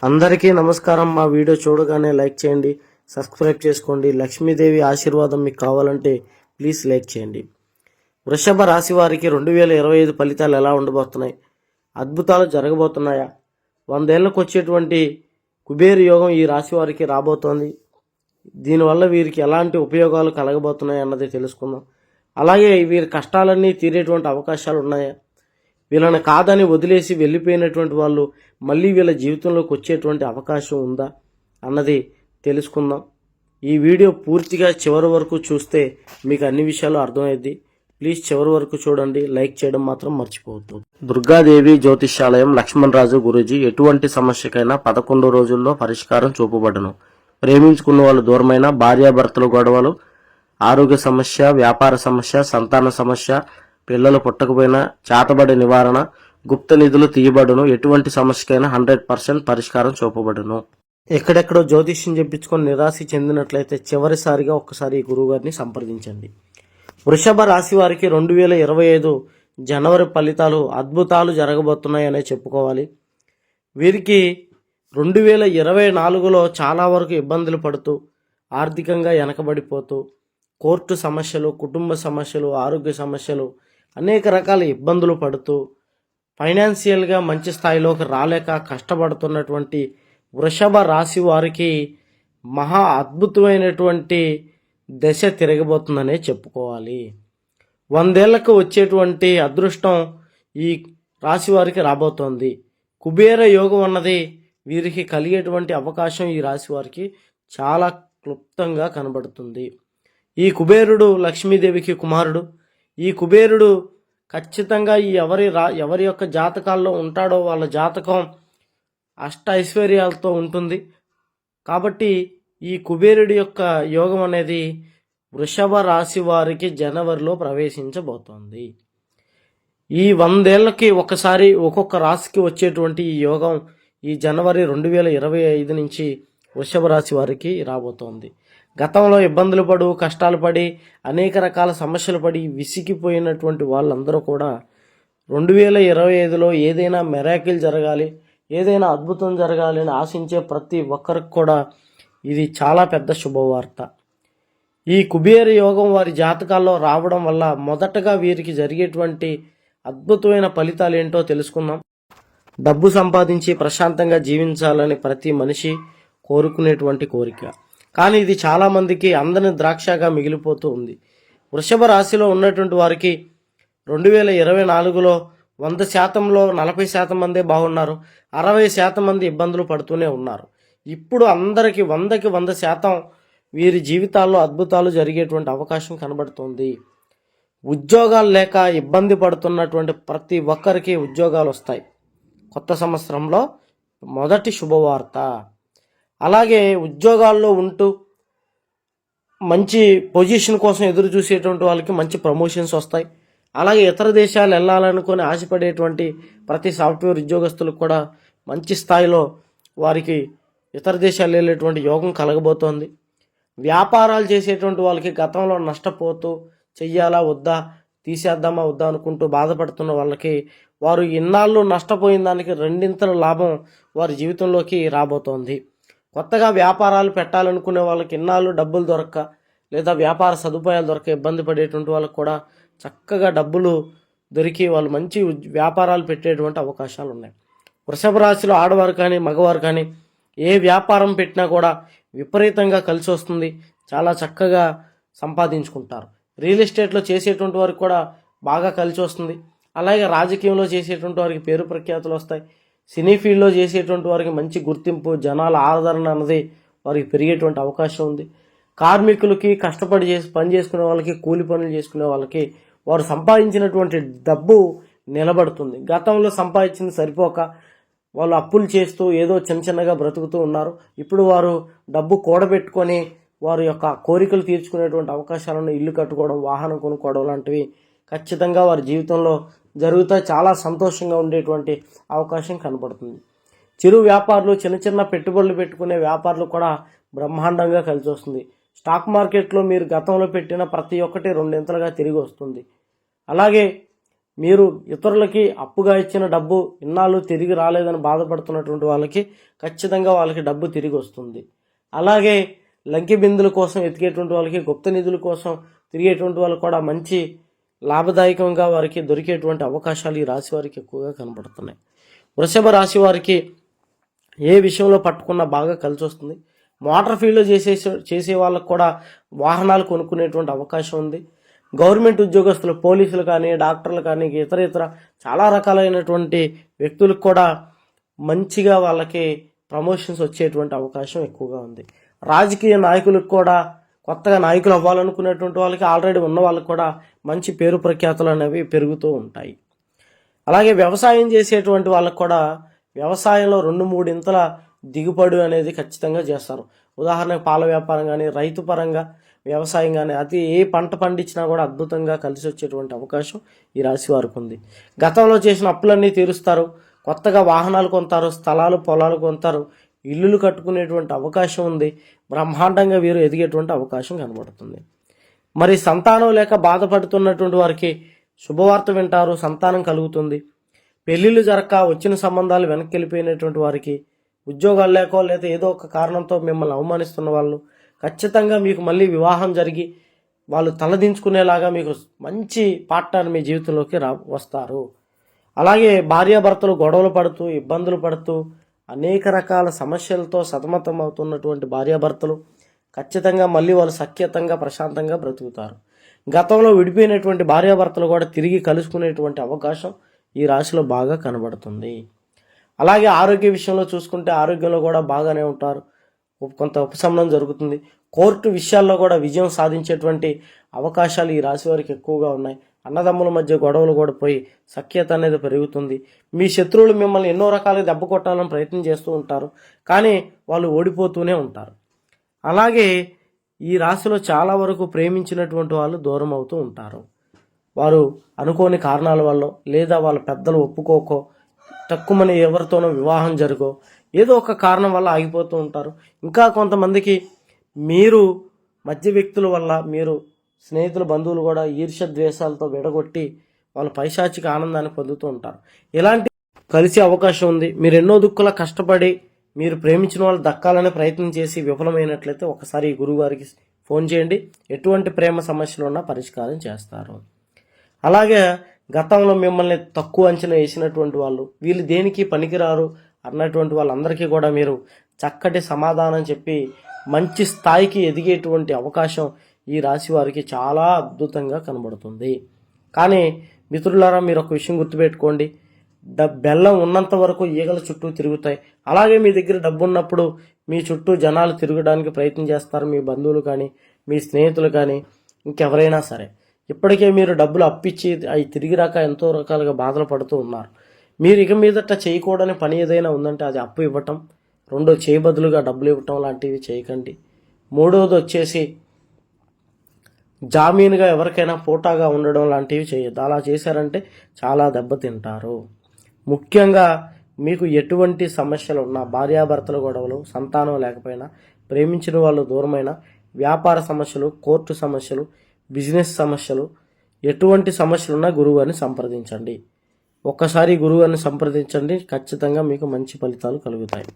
అందరికీ నమస్కారం. మా వీడియో చూడగానే లైక్ చేయండి, సబ్స్క్రైబ్ చేసుకోండి. లక్ష్మీదేవి ఆశీర్వాదం మీకు కావాలంటే ప్లీజ్ లైక్ చేయండి. వృషభ రాశి వారికి 2025 ఫలితాలు ఎలా ఉండబోతున్నాయి? అద్భుతాలు జరగబోతున్నాయా? 100 ఏళ్లకు వచ్చేటువంటి కుబేర యోగం ఈ రాశి వారికి రాబోతోంది. దీనివల్ల వీరికి ఎలాంటి ఉపయోగాలు కలగబోతున్నాయి అన్నది తెలుసుకుందాం. అలాగే వీరి కష్టాలన్నీ తీరేటువంటి అవకాశాలు ఉన్నాయా? వీళ్ళని కాదని వదిలేసి వెళ్ళిపోయినటువంటి వాళ్ళు మళ్ళీ వీళ్ళ జీవితంలోకి వచ్చేటువంటి అవకాశం ఉందా అన్నది తెలుసుకుందాం. ఈ వీడియో పూర్తిగా చివరి వరకు చూస్తే మీకు అన్ని విషయాలు అర్థమైద్ది. ప్లీజ్ చివరి వరకు చూడండి, లైక్ చేయడం మాత్రం మర్చిపోవద్దు. దుర్గాదేవి జ్యోతిష్యాలయం లక్ష్మణ్ రాజు గురూజీ ఎటువంటి సమస్యకైనా 11 రోజుల్లో పరిష్కారం చూపబడను. ప్రేమించుకున్న వాళ్ళు దూరమైన, భార్యాభర్తల గొడవలు, ఆరోగ్య సమస్య, వ్యాపార సమస్య, సంతాన సమస్య, పిల్లలు పుట్టకపోయినా చేతబడి నివారణ, గుప్త నిధులు తీయబడును. ఎటువంటి సమస్యకైనా 100% పరిష్కారం చూపబడును. ఎక్కడెక్కడో జ్యోతిష్యం చెప్పించుకొని నిరాశ చెందినట్లయితే చివరిసారిగా ఒక్కసారి ఈ గురువు గారిని సంప్రదించండి. వృషభ రాశి వారికి 2025 జనవరి ఫలితాలు అద్భుతాలు జరగబోతున్నాయనే చెప్పుకోవాలి. వీరికి 2024లో చాలా వరకు ఇబ్బందులు పడుతూ, ఆర్థికంగా వెనకబడిపోతూ, కోర్టు సమస్యలు, కుటుంబ సమస్యలు, ఆరోగ్య సమస్యలు, అనేక రకాల ఇబ్బందులు పడుతూ ఫైనాన్షియల్గా మంచి స్థాయిలోకి రాలేక కష్టపడుతున్నటువంటి వృషభ రాశి వారికి మహా అద్భుతమైనటువంటి దశ తిరగబోతుందనే చెప్పుకోవాలి. 100 ఏళ్లకు వచ్చేటువంటి అదృష్టం ఈ రాశి వారికి రాబోతోంది. కుబేర యోగం అన్నది వీరికి కలిగేటువంటి అవకాశం ఈ రాశి వారికి చాలా క్లుప్తంగా కనబడుతుంది. ఈ కుబేరుడు లక్ష్మీదేవికి కుమారుడు. ఈ కుబేరుడు ఖచ్చితంగా ఎవరి యొక్క జాతకాల్లో ఉంటాడో వాళ్ళ జాతకం అష్ట ఐశ్వర్యాలతో ఉంటుంది. కాబట్టి ఈ కుబేరుడి యొక్క యోగం అనేది వృషభ రాశి వారికి జనవరిలో ప్రవేశించబోతోంది. ఈ 100 ఏళ్లకి ఒకసారి ఒక్కొక్క రాశికి వచ్చేటువంటి ఈ యోగం ఈ జనవరి 2025 నుంచి వృషభ రాశి వారికి రాబోతోంది. గతంలో ఇబ్బందులు పడు, కష్టాలు పడి, అనేక రకాల సమస్యలు పడి విసిగిపోయినటువంటి వాళ్ళందరూ కూడా 2025లో ఏదైనా మెరాకిల్ జరగాలి, ఏదైనా అద్భుతం జరగాలి అని ఆశించే ప్రతి ఒక్కరికి కూడా ఇది చాలా పెద్ద శుభవార్త. ఈ కుబేర యోగం వారి జాతకాల్లో రావడం వల్ల మొదటగా వీరికి జరిగేటువంటి అద్భుతమైన ఫలితాలు ఏంటో తెలుసుకుందాం. డబ్బు సంపాదించి ప్రశాంతంగా జీవించాలని ప్రతి మనిషి కోరుకునేటువంటి కోరిక. కానీ ఇది చాలామందికి అందని ద్రాక్షగా మిగిలిపోతూ ఉంది. వృషభ రాశిలో ఉన్నటువంటి వారికి 2024లో 100%లో 40% మందే బాగున్నారు, 60% మంది ఇబ్బందులు పడుతూనే ఉన్నారు. ఇప్పుడు అందరికీ 100కి 100% వీరి జీవితాల్లో అద్భుతాలు జరిగేటువంటి అవకాశం కనబడుతుంది. ఉద్యోగాలు లేక ఇబ్బంది పడుతున్నటువంటి ప్రతి ఒక్కరికి ఉద్యోగాలు వస్తాయి. కొత్త సంవత్సరంలో మొదటి శుభవార్త. అలాగే ఉద్యోగాల్లో ఉంటూ మంచి పొజిషన్ కోసం ఎదురు చూసేటువంటి వాళ్ళకి మంచి ప్రమోషన్స్ వస్తాయి. అలాగే ఇతర దేశాలు వెళ్ళాలనుకొని ఆశపడేటువంటి ప్రతి సాఫ్ట్వేర్ ఉద్యోగస్తులకు కూడా మంచి స్థాయిలో వారికి ఇతర దేశాలు వెళ్ళేటువంటి యోగం కలగబోతోంది. వ్యాపారాలు చేసేటువంటి వాళ్ళకి గతంలో నష్టపోతూ చెయ్యాలా వద్దా, తీసేద్దామా వద్దా అనుకుంటూ బాధపడుతున్న వాళ్ళకి వారు ఇన్నాళ్ళు నష్టపోయిన దానికి రెండింతల లాభం వారి జీవితంలోకి రాబోతోంది. కొత్తగా వ్యాపారాలు పెట్టాలనుకునే వాళ్ళకి ఇన్నాళ్ళు డబ్బులు దొరక్క, లేదా వ్యాపార సదుపాయాలు దొరక ఇబ్బంది పడేటువంటి వాళ్ళకి కూడా చక్కగా డబ్బులు దొరికి వాళ్ళు మంచి వ్యాపారాలు పెట్టేటువంటి అవకాశాలు ఉన్నాయి. వృషభ రాశిలో ఆడవారు కానీ మగవారు కానీ ఏ వ్యాపారం పెట్టినా కూడా విపరీతంగా కలిసి వస్తుంది. చాలా చక్కగా సంపాదించుకుంటారు. రియల్ ఎస్టేట్లో చేసేటువంటి వారికి కూడా బాగా కలిసి వస్తుంది. అలాగే రాజకీయంలో చేసేటువంటి వారికి పేరు ప్రఖ్యాతులు వస్తాయి. సినీ ఫీల్డ్లో చేసేటువంటి వారికి మంచి గుర్తింపు, జనాల ఆదరణ అన్నది వారికి పెరిగేటువంటి అవకాశం ఉంది. కార్మికులకి, కష్టపడి పని చేసుకునే వాళ్ళకి, కూలి పనులు చేసుకునే వాళ్ళకి వారు సంపాదించినటువంటి డబ్బు నిలబడుతుంది. గతంలో సంపాదించింది సరిపోక వాళ్ళు అప్పులు చేస్తూ ఏదో చిన్నగా బ్రతుకుతూ ఉన్నారు. ఇప్పుడు వారు డబ్బు కూడబెట్టుకొని వారి యొక్క కోరికలు తీర్చుకునేటువంటి అవకాశాలను, ఇల్లు కట్టుకోవడం, వాహనం కొనుక్కోవడం లాంటివి ఖచ్చితంగా వారి జీవితంలో జరుగుతాయి. చాలా సంతోషంగా ఉండేటువంటి అవకాశం కనబడుతుంది. చిరు వ్యాపారులు, చిన్న పెట్టుబడులు పెట్టుకునే వ్యాపారులు కూడా బ్రహ్మాండంగా కలిసి వస్తుంది. స్టాక్ మార్కెట్లో మీరు గతంలో పెట్టిన ప్రతి ఒక్కటి రెండింతలుగా తిరిగి వస్తుంది. అలాగే మీరు ఇతరులకి అప్పుగా ఇచ్చిన డబ్బు ఇన్నాళ్ళు తిరిగి రాలేదని బాధపడుతున్నటువంటి వాళ్ళకి ఖచ్చితంగా వాళ్ళకి డబ్బు తిరిగి వస్తుంది. అలాగే లంకి బిందుల కోసం ఎతికేటువంటి వాళ్ళకి, గుప్త నిధుల కోసం తిరిగేటువంటి వాళ్ళకి కూడా మంచి లాభదాయకంగా వారికి దొరికేటువంటి అవకాశాలు ఈ రాశి వారికి ఎక్కువగా కనబడుతున్నాయి. వృషభ రాశి వారికి ఏ విషయంలో పట్టుకున్నా బాగా కలిసి వస్తుంది. మోటార్ ఫీల్డ్లో చేసే వాళ్ళకు కూడా వాహనాలు కొనుక్కునేటువంటి అవకాశం ఉంది. గవర్నమెంట్ ఉద్యోగస్తులు, పోలీసులు కానీ, డాక్టర్లు కానీ, ఇతర చాలా రకాలైనటువంటి వ్యక్తులకు కూడా మంచిగా వాళ్ళకి ప్రమోషన్స్ వచ్చేటువంటి అవకాశం ఎక్కువగా ఉంది. రాజకీయ నాయకులకు కూడా, కొత్తగా నాయకులు అవ్వాలనుకునేటువంటి వాళ్ళకి, ఆల్రెడీ ఉన్న వాళ్ళకి కూడా మంచి పేరు ప్రఖ్యాతులు అనేవి పెరుగుతూ ఉంటాయి. అలాగే వ్యవసాయం చేసేటువంటి వాళ్ళకు కూడా వ్యవసాయంలో 2-3 ఇంతల దిగుబడి అనేది ఖచ్చితంగా చేస్తారు. ఉదాహరణకు పాల వ్యాపారం కానీ, రైతు పరంగా వ్యవసాయం కానీ, ఏ పంట పండించినా కూడా అద్భుతంగా కలిసి వచ్చేటువంటి అవకాశం ఈ రాశి వారికి ఉంది. గతంలో చేసిన అప్పులన్నీ తీరుస్తారు, కొత్తగా వాహనాలు కొంటారు, స్థలాలు పొలాలు కొంటారు, ఇల్లులు కట్టుకునేటువంటి అవకాశం ఉంది. బ్రహ్మాండంగా వీరు ఎదిగేటువంటి అవకాశం కనబడుతుంది. మరి సంతానం లేక బాధపడుతున్నటువంటి వారికి శుభవార్త వింటారు, సంతానం కలుగుతుంది. పెళ్ళిళ్ళు జరక్క వచ్చిన సంబంధాలు వెనక్కి వెళ్ళిపోయినటువంటి వారికి, ఉద్యోగాలు లేకో లేదా ఏదో ఒక కారణంతో మిమ్మల్ని అవమానిస్తున్న వాళ్ళు ఖచ్చితంగా మీకు మళ్ళీ వివాహం జరిగి వాళ్ళు తలదించుకునేలాగా మీకు మంచి పార్ట్నర్ మీ జీవితంలోకి వస్తారు. అలాగే భార్యాభర్తలు గొడవలు పడుతూ, ఇబ్బందులు పడుతూ, అనేక రకాల సమస్యలతో సతమతం అవుతున్నటువంటి భార్యాభర్తలు ఖచ్చితంగా మళ్ళీ వాళ్ళు సఖ్యతంగా ప్రశాంతంగా బ్రతుకుతారు. గతంలో విడిపోయినటువంటి భార్యాభర్తలు కూడా తిరిగి కలుసుకునేటువంటి అవకాశం ఈ రాశిలో బాగా కనబడుతుంది. అలాగే ఆరోగ్య విషయంలో చూసుకుంటే ఆరోగ్యంలో కూడా బాగానే ఉంటారు, కొంత ఉపశమనం జరుగుతుంది. కోర్టు విషయాల్లో కూడా విజయం సాధించేటువంటి అవకాశాలు ఈ రాశి వారికి ఎక్కువగా ఉన్నాయి. అన్నదమ్ముల మధ్య గొడవలు కూడా పోయి సఖ్యత అనేది పెరుగుతుంది. మీ శత్రువులు మిమ్మల్ని ఎన్నో రకాలుగా దెబ్బ కొట్టాలని ప్రయత్నం చేస్తూ ఉంటారు, కానీ వాళ్ళు ఓడిపోతూనే ఉంటారు. అలాగే ఈ రాశిలో చాలా వరకు ప్రేమించినటువంటి వాళ్ళు దూరం అవుతూ ఉంటారు. వారు అనుకోని కారణాల వల్ల, లేదా వాళ్ళ పెద్దలు ఒప్పుకోకో, తక్కువని ఎవరితోనో వివాహం జరుగో, ఏదో ఒక కారణం వల్ల ఆగిపోతూ ఉంటారు. ఇంకా కొంతమందికి మీరు మధ్య వ్యక్తుల వల్ల, మీరు స్నేహితులు బంధువులు కూడా ఈర్ష్య ద్వేషాలతో విడగొట్టి వాళ్ళ పైశాచిక ఆనందాన్ని పొందుతూ ఉంటారు. ఇలాంటి కలిసే అవకాశం ఉంది. మీరు ఎన్నో దుక్కులా కష్టపడి మీరు ప్రేమించిన వాళ్ళు దక్కాలనే ప్రయత్నం చేసి విఫలమైనట్లయితే ఒకసారి ఈ గురువుగారికి ఫోన్ చేయండి. ఎటువంటి ప్రేమ సమస్యలు ఉన్నా పరిష్కారం చేస్తారు. అలాగే గతంలో మిమ్మల్ని తక్కువ అంచనా వేసినటువంటి వాళ్ళు, వీళ్ళు దేనికి పనికిరారు అన్నటువంటి వాళ్ళందరికీ కూడా మీరు చక్కటి సమాధానం చెప్పి మంచి స్థాయికి ఎదిగేటువంటి అవకాశం ఈ రాశి వారికి చాలా అద్భుతంగా కనబడుతుంది. కానీ మిత్రులారా, మీరు ఒక విషయం గుర్తుపెట్టుకోండి, బెల్లం ఉన్నంత వరకు ఈగల చుట్టూ తిరుగుతాయి. అలాగే మీ దగ్గర డబ్బు ఉన్నప్పుడు మీ చుట్టూ జనాలు తిరగడానికి ప్రయత్నం చేస్తారు, మీ బంధువులు కానీ, మీ స్నేహితులు కానీ, ఇంకెవరైనా సరే. ఇప్పటికే మీరు డబ్బులు అప్పిచ్చి అవి తిరిగి రాక ఎంతో రకాలుగా బాధలు పడుతూ ఉన్నారు. మీరు ఇక మీదట చేయకూడని పని ఏదైనా ఉందంటే అది అప్పు ఇవ్వటం, రెండో చేయి బదులుగా డబ్బులు ఇవ్వటం లాంటివి చేయకండి. మూడోది వచ్చేసి జామీనుగా ఎవరికైనా పోటాగా ఉండడం లాంటివి చేయొద్దు. అలా చేశారంటే చాలా దెబ్బతింటారు. ముఖ్యంగా మీకు ఎటువంటి సమస్యలు ఉన్నా, భార్యాభర్తల గొడవలు, సంతానం లేకపోయినా, ప్రేమించిన వాళ్ళు దూరమైన, వ్యాపార సమస్యలు, కోర్టు సమస్యలు, బిజినెస్ సమస్యలు, ఎటువంటి సమస్యలున్నా గురువుగారిని సంప్రదించండి. ఒక్కసారి గురువుగారిని సంప్రదించండి, ఖచ్చితంగా మీకు మంచి ఫలితాలు కలుగుతాయి.